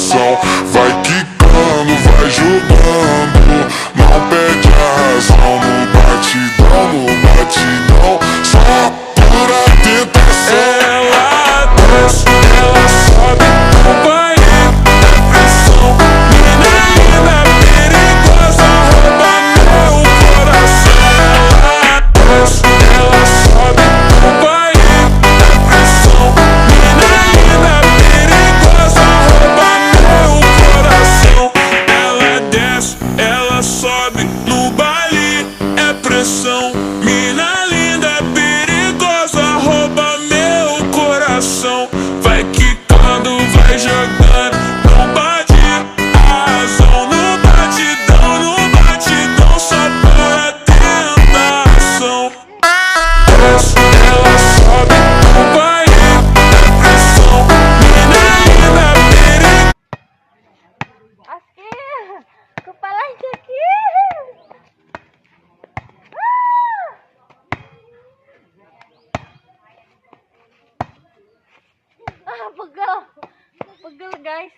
coração. Vai quicando, vai jogando, não perde a razão. No batidão, só pura tentação. Ela desce, ela sobe, não vai na pressão. Mina linda, perigosa, rouba meu coração. Ela desce, ela sobe, não vai na pressão. Mina linda, perigosa, rouba meu coração. Ela desce, ela sobe, no baile é pressão. Mina linda, perigosa, rouba meu coração. Vai quicando, vai jogando, não bate a razão. No batidão, só para tentação. Desce, ela sobe, não vai na pressão. Mina linda, perigosa. Aqui, kepalanya aqui. Pegel guys.